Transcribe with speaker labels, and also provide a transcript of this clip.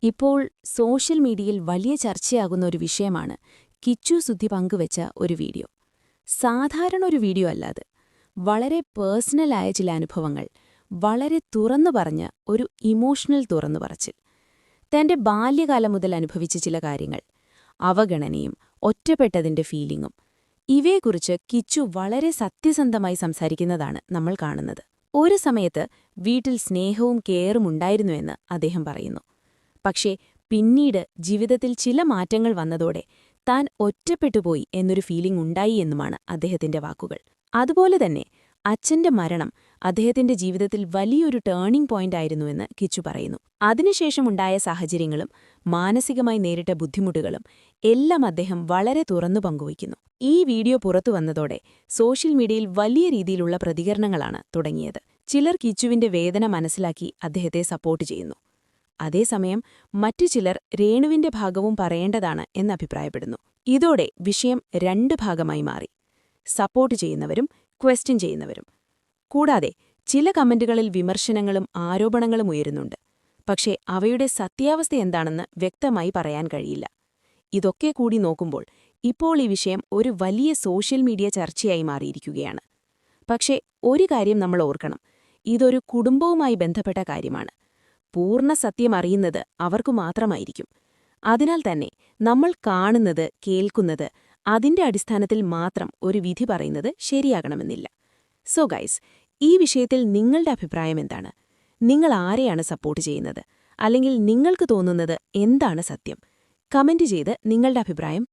Speaker 1: ഇപ്പോൾ സോഷ്യൽ മീഡിയയിൽ വലിയ ചർച്ചയാകുന്ന ഒരു വിഷയമാണ് കിച്ചു സുധി പങ്കുവച്ച ഒരു വീഡിയോ. സാധാരണ ഒരു വീഡിയോ അല്ലാത്, വളരെ പേഴ്സണലായ ചില അനുഭവങ്ങൾ, വളരെ തുറന്നു പറഞ്ഞ ഒരു ഇമോഷണൽ തുറന്നു പറച്ചിൽ. തന്റെ ബാല്യകാലം മുതൽ അനുഭവിച്ച ചില കാര്യങ്ങൾ, അവഗണനയും ഒറ്റപ്പെട്ടതിന്റെ ഫീലിംഗും, ഇവയെക്കുറിച്ച് കിച്ചു വളരെ സത്യസന്ധമായി സംസാരിക്കുന്നതാണ് നമ്മൾ കാണുന്നത്. ഒരു സമയത്ത് വീട്ടിൽ സ്നേഹവും കെയറും ഉണ്ടായിരുന്നുവെന്ന് അദ്ദേഹം പറയുന്നു. പക്ഷേ പിന്നീട് ജീവിതത്തിൽ ചില മാറ്റങ്ങൾ വന്നതോടെ താൻ ഒറ്റപ്പെട്ടുപോയി എന്നൊരു ഫീലിംഗ് ഉണ്ടായി എന്നുമാണ് അദ്ദേഹത്തിന്റെ വാക്കുകൾ. അതുപോലെ തന്നെ അച്ഛന്റെ മരണം അദ്ദേഹത്തിന്റെ ജീവിതത്തിൽ വലിയൊരു ടേണിംഗ് പോയിന്റ് ആയിരുന്നുവെന്ന് കിച്ചു പറയുന്നു. അതിനുശേഷമുണ്ടായ സാഹചര്യങ്ങളും മാനസികമായി നേരിട്ട ബുദ്ധിമുട്ടുകളും എല്ലാം അദ്ദേഹം വളരെ തുറന്നു പങ്കുവയ്ക്കുന്നു. ഈ വീഡിയോ പുറത്തു വന്നതോടെ സോഷ്യൽ മീഡിയയിൽ വലിയ രീതിയിലുള്ള പ്രതികരണങ്ങളാണ് തുടങ്ങിയത്. ചിലർ കിച്ചുവിന്റെ വേദന മനസ്സിലാക്കി അദ്ദേഹത്തെ സപ്പോർട്ട് ചെയ്യുന്നു. അതേസമയം മറ്റു ചിലർ രേണുവിന്റെ ഭാഗവും പറയേണ്ടതാണ് എന്നഭിപ്രായപ്പെടുന്നു. ഇതോടെ വിഷയം രണ്ട് ഭാഗമായി മാറി, സപ്പോർട്ട് ചെയ്യുന്നവരും ക്വസ്റ്റ്യൻ ചെയ്യുന്നവരും. കൂടാതെ ചില കമന്റുകളിൽ വിമർശനങ്ങളും ആരോപണങ്ങളും ഉയരുന്നുണ്ട്. പക്ഷേ അവയുടെ സത്യാവസ്ഥ എന്താണെന്ന് വ്യക്തമായി പറയാൻ കഴിയില്ല. ഇതൊക്കെ കൂടി നോക്കുമ്പോൾ ഇപ്പോൾ ഈ വിഷയം ഒരു വലിയ സോഷ്യൽ മീഡിയ ചർച്ചയായി മാറിയിരിക്കുകയാണ്. പക്ഷേ ഒരു കാര്യം നമ്മൾ ഓർക്കണം, ഇതൊരു കുടുംബവുമായി ബന്ധപ്പെട്ട കാര്യമാണ്. പൂർണ്ണ സത്യം അറിയുന്നത് അവർക്കു മാത്രമായിരിക്കും. അതിനാൽ തന്നെ നമ്മൾ കാണുന്നത്, കേൾക്കുന്നത്, അതിന്റെ അടിസ്ഥാനത്തിൽ മാത്രം ഒരു വിധി പറയുന്നത് ശരിയാകണമെന്നില്ല. സോ ഗൈസ്, ഈ വിഷയത്തിൽ നിങ്ങളുടെ അഭിപ്രായം എന്താണ്? നിങ്ങൾ ആരെയാണ് സപ്പോർട്ട് ചെയ്യുന്നത്? അല്ലെങ്കിൽ നിങ്ങൾക്ക് തോന്നുന്നത് എന്താണ് സത്യം? കമന്റ് ചെയ്ത് നിങ്ങളുടെ അഭിപ്രായം